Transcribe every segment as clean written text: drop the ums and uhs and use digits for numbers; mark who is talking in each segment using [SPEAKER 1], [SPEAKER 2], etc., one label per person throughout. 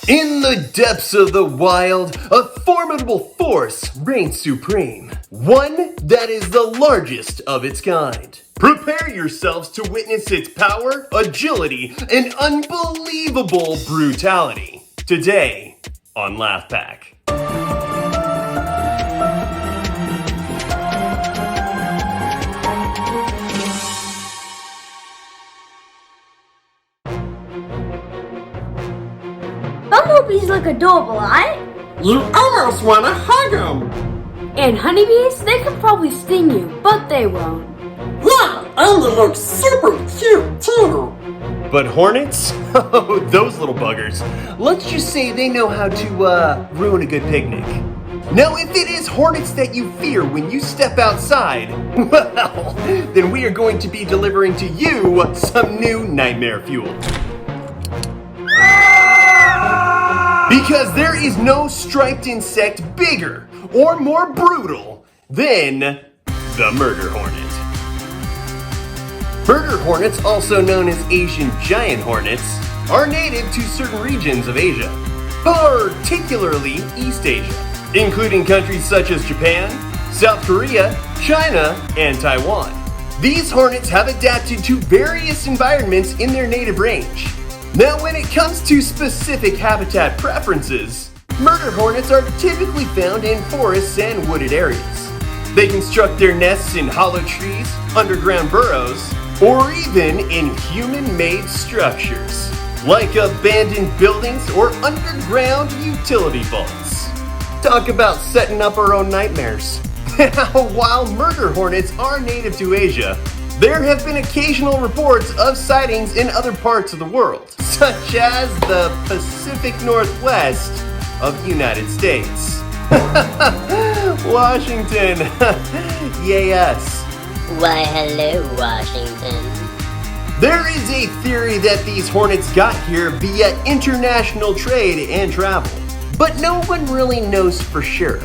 [SPEAKER 1] In the depths of the wild, a formidable force reigns supreme. One that is the largest of its kind. Prepare yourselves to witness its power, agility, and unbelievable brutality. Today on Laugh Pack.
[SPEAKER 2] Bumblebees look adorable, right?
[SPEAKER 3] You almost want to hug them.
[SPEAKER 2] And honeybees, they could probably sting you, but they won't.
[SPEAKER 3] Yeah, and they look super cute too.
[SPEAKER 1] But hornets? Oh, those little buggers. Let's just say they know how to, ruin a good picnic. Now, if it is hornets that you fear when you step outside, well, then we are going to be delivering to you some new nightmare fuel. Because there is no striped insect bigger or more brutal than the murder hornet. Murder hornets, also known as Asian giant hornets, are native to certain regions of Asia, particularly East Asia, including countries such as Japan, South Korea, China, and Taiwan. These hornets have adapted to various environments in their native range. Now, when it comes to specific habitat preferences, murder hornets are typically found in forests and wooded areas. They construct their nests in hollow trees, underground burrows, or even in human-made structures, like abandoned buildings or underground utility vaults. Talk about setting up our own nightmares. While murder hornets are native to Asia, there have been occasional reports of sightings in other parts of the world, such as the Pacific Northwest of the United States. Washington, yay us.
[SPEAKER 4] Why, hello, Washington.
[SPEAKER 1] There is a theory that these hornets got here via international trade and travel, but no one really knows for sure.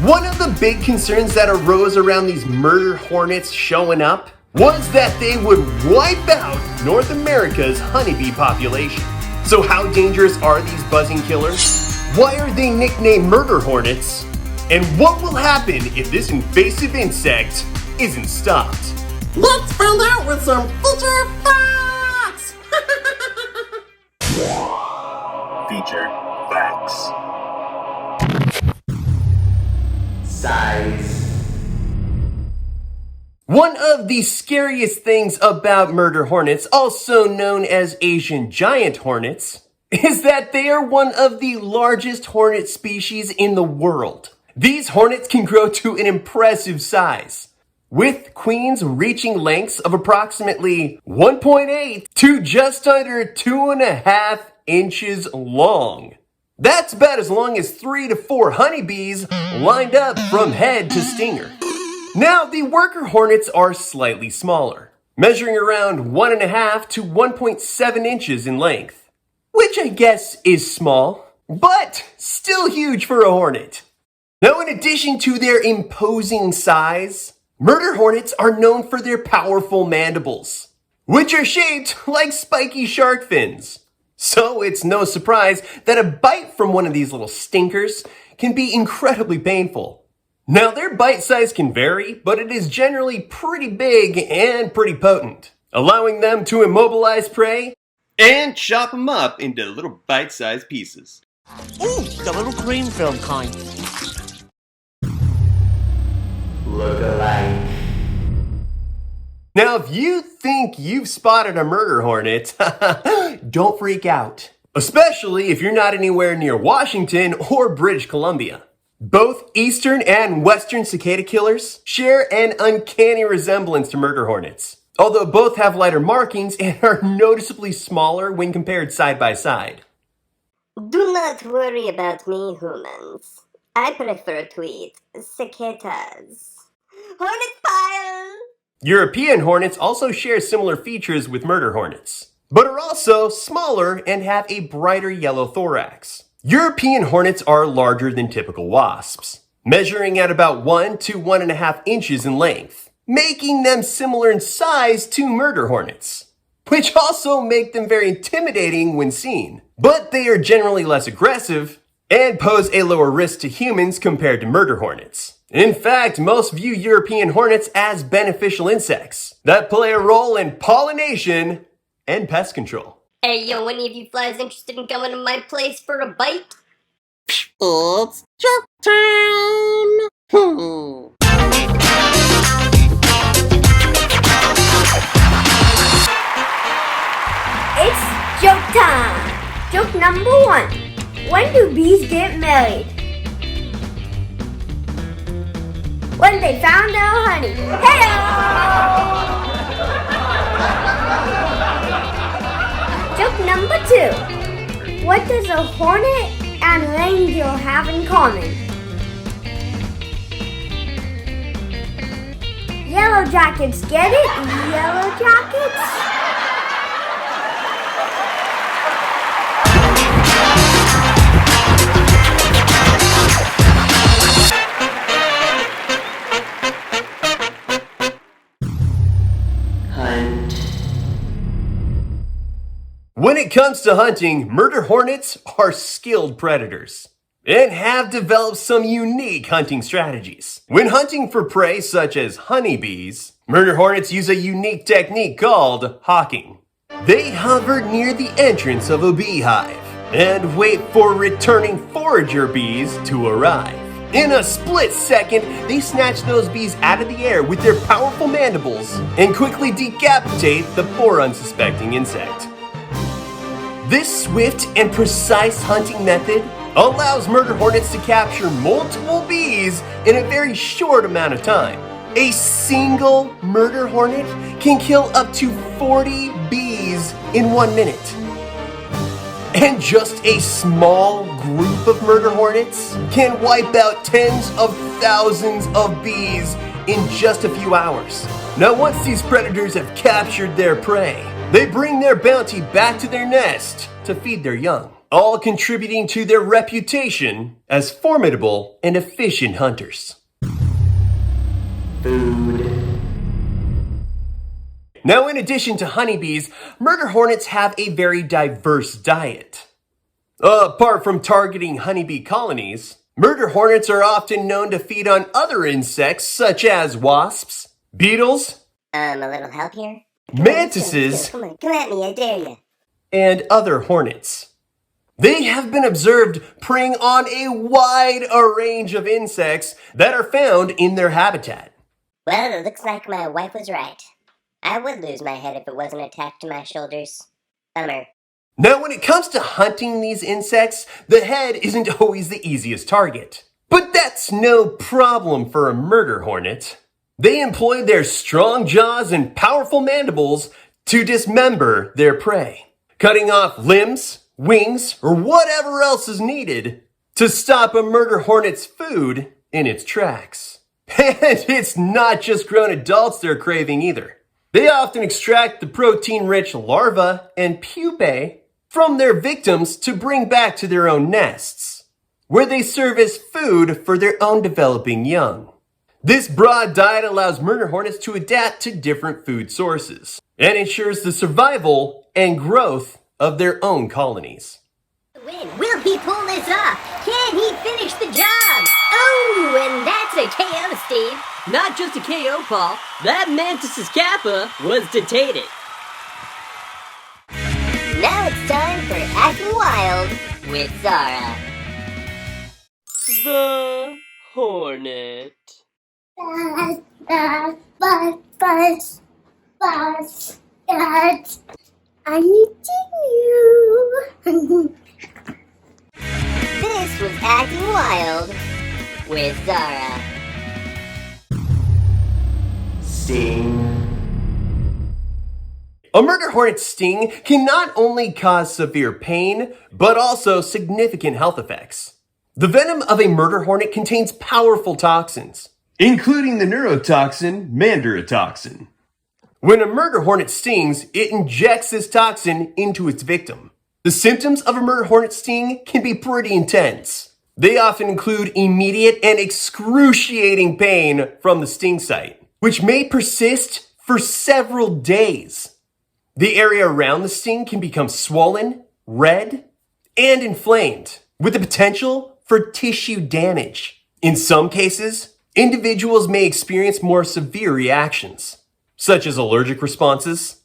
[SPEAKER 1] One of the big concerns that arose around these murder hornets showing up was that they would wipe out North America's honeybee population. So how dangerous are these buzzing killers? Why are they nicknamed murder hornets? And what will happen if this invasive insect isn't stopped?
[SPEAKER 3] Let's find out with some feature facts.
[SPEAKER 1] Featured facts.
[SPEAKER 5] Size.
[SPEAKER 1] One of the scariest things about murder hornets, also known as Asian giant hornets, is that they are one of the largest hornet species in the world. These hornets can grow to an impressive size, with queens reaching lengths of approximately 1.8 to just under 2.5 inches long. That's about as long as 3 to 4 honeybees lined up from head to stinger. Now, the worker hornets are slightly smaller, measuring around 1.5 to 1.7 inches in length, which I guess is small, but still huge for a hornet. Now, in addition to their imposing size, murder hornets are known for their powerful mandibles, which are shaped like spiky shark fins. So it's no surprise that a bite from one of these little stinkers can be incredibly painful. Now, their bite size can vary, but it is generally pretty big and pretty potent, allowing them to immobilize prey and chop them up into little bite-sized pieces.
[SPEAKER 5] Ooh, the little green film kind. Look-alike.
[SPEAKER 1] Now, if you think you've spotted a murder hornet, don't freak out. Especially if you're not anywhere near Washington or British Columbia. Both eastern and western cicada killers share an uncanny resemblance to murder hornets, although both have lighter markings and are noticeably smaller when compared side by side.
[SPEAKER 4] Do not worry about me, humans. I prefer to eat cicadas. Hornet pile!
[SPEAKER 1] European hornets also share similar features with murder hornets, but are also smaller and have a brighter yellow thorax. European hornets are larger than typical wasps, measuring at about 1 to 1.5 inches in length, making them similar in size to murder hornets. which also make them very intimidating when seen. But they are generally less aggressive and pose a lower risk to humans compared to murder hornets. In fact, most view European hornets as beneficial insects that play a role in pollination and pest control.
[SPEAKER 4] Hey, yo, any of you flies interested in coming to my place for a bite?
[SPEAKER 3] It's joke time!
[SPEAKER 2] It's joke time! Joke number 1. When do bees get married? When they found their honey. Hey-o! Joke number 2. What does a hornet and reindeer have in common? Yellow jackets, get it? Yellow jackets?
[SPEAKER 1] When it comes to hunting, murder hornets are skilled predators and have developed some unique hunting strategies. When hunting for prey such as honeybees, murder hornets use a unique technique called hawking. They hover near the entrance of a beehive and wait for returning forager bees to arrive. In a split second, they snatch those bees out of the air with their powerful mandibles and quickly decapitate the poor unsuspecting insect. This swift and precise hunting method allows murder hornets to capture multiple bees in a very short amount of time. A single murder hornet can kill up to 40 bees in 1 minute. And just a small group of murder hornets can wipe out tens of thousands of bees in just a few hours. Now, once these predators have captured their prey, they bring their bounty back to their nest to feed their young, all contributing to their reputation as formidable and efficient hunters. Food. Now, in addition to honeybees, murder hornets have a very diverse diet. Apart from targeting honeybee colonies, murder hornets are often known to feed on other insects such as wasps, beetles,
[SPEAKER 4] A little help here?
[SPEAKER 1] mantises,
[SPEAKER 4] Come at me, I dare you.
[SPEAKER 1] and other hornets. They have been observed preying on a wide range of insects that are found in their habitat.
[SPEAKER 4] Well, it looks like my wife was right. I would lose my head if it wasn't attached to my shoulders. Bummer.
[SPEAKER 1] Now, when it comes to hunting these insects, the head isn't always the easiest target. But that's no problem for a murder hornet. They employ their strong jaws and powerful mandibles to dismember their prey, cutting off limbs, wings, or whatever else is needed to stop a murder hornet's food in its tracks. And it's not just grown adults they're craving either. They often extract the protein-rich larvae and pupae from their victims to bring back to their own nests, where they serve as food for their own developing young. This broad diet allows murder hornets to adapt to different food sources and ensures the survival and growth of their own colonies.
[SPEAKER 4] Will he pull this off? Can he finish the job? Oh, and that's a KO, Steve.
[SPEAKER 6] Not just a KO, Paul. That mantis's kappa was detated.
[SPEAKER 4] Now it's time for Acting Wild with ZAHRA.
[SPEAKER 6] The Hornet.
[SPEAKER 2] Buzz. I need you.
[SPEAKER 4] This was Acting Wild with ZAHRA.
[SPEAKER 1] Sting. A murder hornet's sting can not only cause severe pain, but also significant health effects. The venom of a murder hornet contains powerful toxins, including the neurotoxin mandatoxin. When a murder hornet stings, it injects this toxin into its victim. The symptoms of a murder hornet sting can be pretty intense. They often include immediate and excruciating pain from the sting site, which may persist for several days. The area around the sting can become swollen, red, and inflamed, with the potential for tissue damage. In some cases, individuals may experience more severe reactions, such as allergic responses,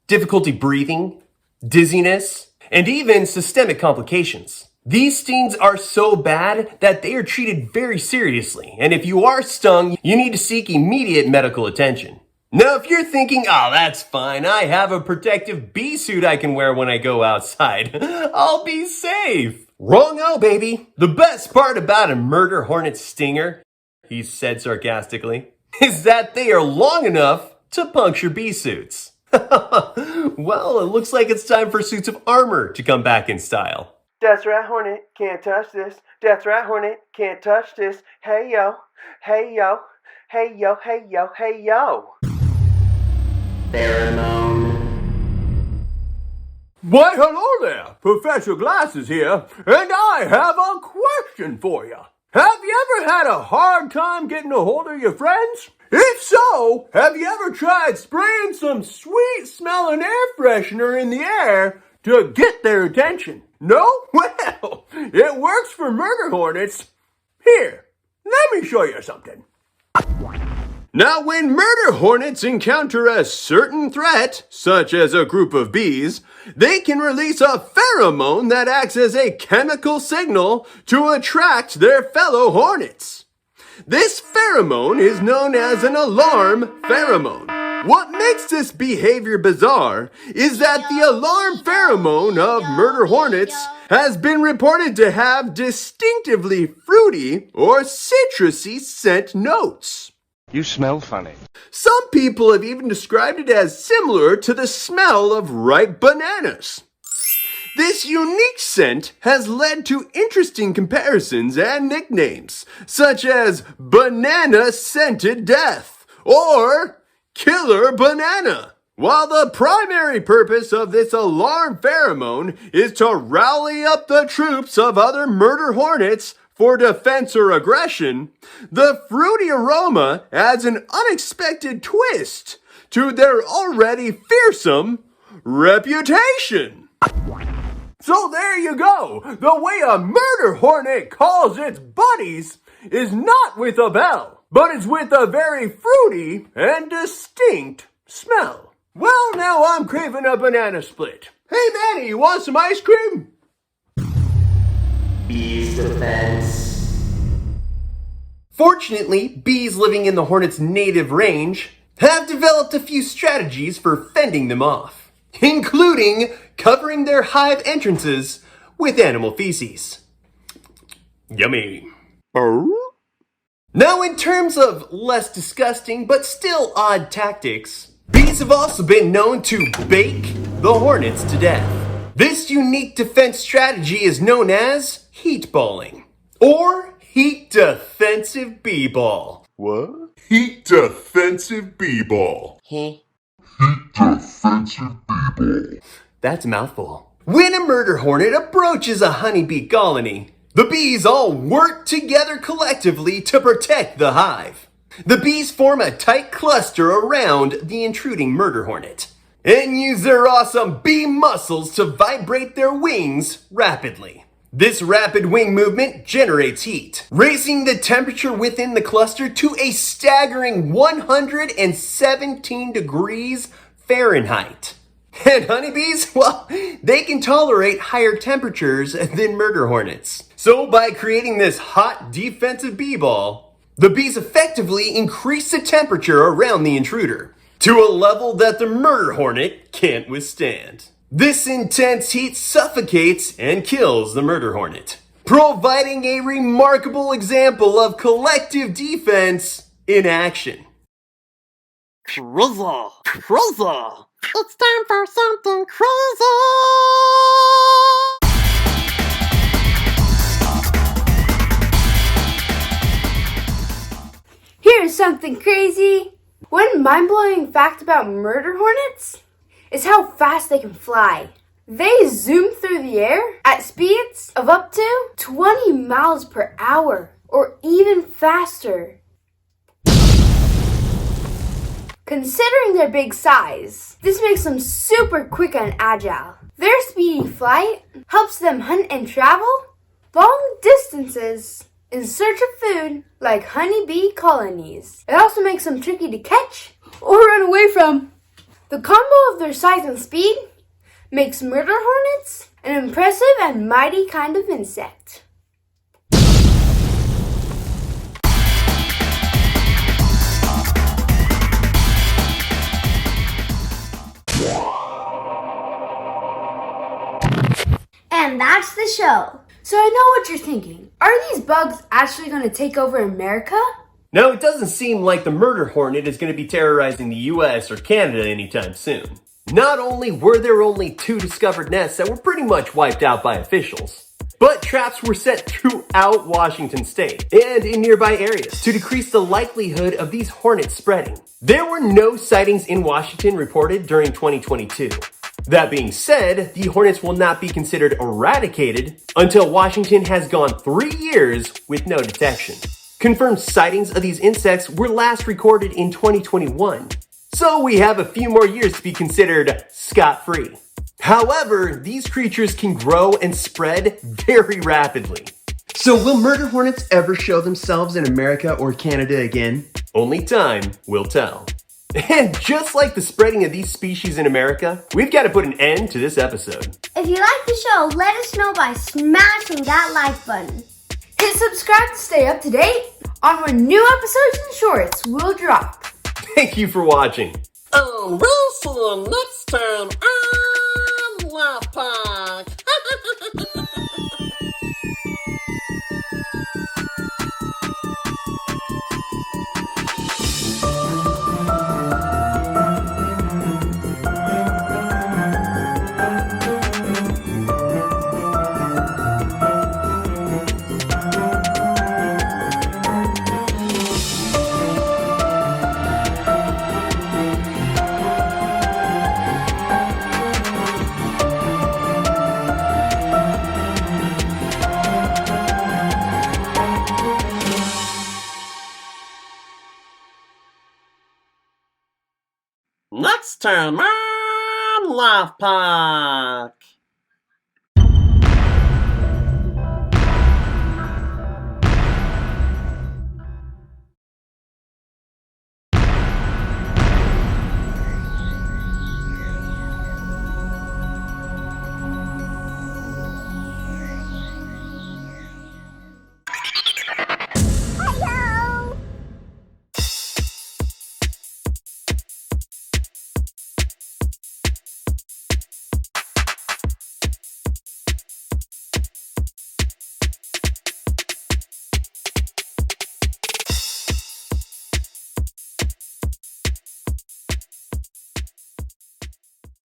[SPEAKER 1] difficulty breathing, dizziness, and even systemic complications. These stings are so bad that they are treated very seriously, and if you are stung, you need to seek immediate medical attention. Now, if you're thinking, oh, that's fine, I have a protective bee suit I can wear when I go outside, I'll be safe. Wrong-o, baby. The best part about a murder hornet stinger, he said sarcastically, is that they are long enough to puncture bee suits. Well, it looks like it's time for suits of armor to come back in style.
[SPEAKER 7] That's right, Hornet, can't touch this. That's right, Hornet, can't touch this. Hey yo, hey yo, hey yo, hey yo, hey yo.
[SPEAKER 4] Pheromone.
[SPEAKER 7] Why, hello there, Professor Glasses here, and I have a question for you. Have you ever had a hard time getting a hold of your friends? If so, have you ever tried spraying some sweet-smelling air freshener in the air to get their attention? No? Well, it works for murder hornets. Here, let me show you something. Now, when murder hornets encounter a certain threat, such as a group of bees, they can release a pheromone that acts as a chemical signal to attract their fellow hornets. This pheromone is known as an alarm pheromone. What makes this behavior bizarre is that the alarm pheromone of murder hornets has been reported to have distinctively fruity or citrusy scent notes.
[SPEAKER 8] You smell funny.
[SPEAKER 7] Some people have even described it as similar to the smell of ripe bananas. This unique scent has led to interesting comparisons and nicknames, such as Banana Scented Death or Killer Banana. While the primary purpose of this alarm pheromone is to rally up the troops of other murder hornets for defense or aggression, the fruity aroma adds an unexpected twist to their already fearsome reputation. So there you go. The way a murder hornet calls its buddies is not with a bell, but it's with a very fruity and distinct smell. Well, now I'm craving a banana split. Hey Manny, you want some ice cream?
[SPEAKER 4] Bees defense.
[SPEAKER 1] Fortunately, bees living in the hornet's native range have developed a few strategies for fending them off, including covering their hive entrances with animal feces. Yummy. Now, in terms of less disgusting but still odd tactics, bees have also been known to bake the hornets to death. This unique defense strategy is known as heat balling, or heat defensive bee ball.
[SPEAKER 8] What?
[SPEAKER 9] Heat defensive bee ball.
[SPEAKER 5] Huh?
[SPEAKER 9] Defensive bee ball.
[SPEAKER 1] That's a mouthful. When a murder hornet approaches a honeybee colony, the bees all work together collectively to protect the hive. The bees form a tight cluster around the intruding murder hornet and use their awesome bee muscles to vibrate their wings rapidly. This rapid wing movement generates heat, raising the temperature within the cluster to a staggering 117 degrees Fahrenheit. And honeybees, well, they can tolerate higher temperatures than murder hornets. So by creating this hot defensive bee ball, the bees effectively increase the temperature around the intruder to a level that the murder hornet can't withstand. This intense heat suffocates and kills the murder hornet, providing a remarkable example of collective defense in action.
[SPEAKER 5] Crazy! Crazy!
[SPEAKER 3] It's time for something crazy!
[SPEAKER 2] Here's something crazy. One mind-blowing fact about murder hornets is how fast they can fly. They zoom through the air at speeds of up to 20 miles per hour or even faster. Considering their big size, this makes them super quick and agile. Their speedy flight helps them hunt and travel long distances in search of food like honeybee colonies. It also makes them tricky to catch or run away from. The combo of their size and speed makes murder hornets an impressive and mighty kind of insect.
[SPEAKER 4] And that's the show.
[SPEAKER 2] So I know what you're thinking. Are these bugs actually going to take over America?
[SPEAKER 1] No, it doesn't seem like the murder hornet is going to be terrorizing the US or Canada anytime soon. Not only were there only 2 discovered nests that were pretty much wiped out by officials, but traps were set throughout Washington state and in nearby areas to decrease the likelihood of these hornets spreading. There were no sightings in Washington reported during 2022. That being said, the hornets will not be considered eradicated until Washington has gone 3 years with no detection. Confirmed sightings of these insects were last recorded in 2021, so we have a few more years to be considered scot-free. However, these creatures can grow and spread very rapidly. So will murder hornets ever show themselves in America or Canada again? Only time will tell. And just like the spreading of these species in America, we've got to put an end to this episode.
[SPEAKER 4] If you like the show, let us know by smashing that like button.
[SPEAKER 2] Hit subscribe to stay up to date on when new episodes and shorts will drop.
[SPEAKER 1] Thank you for watching.
[SPEAKER 3] And we'll see you next time on Laugh Park. Next time on Laugh Park.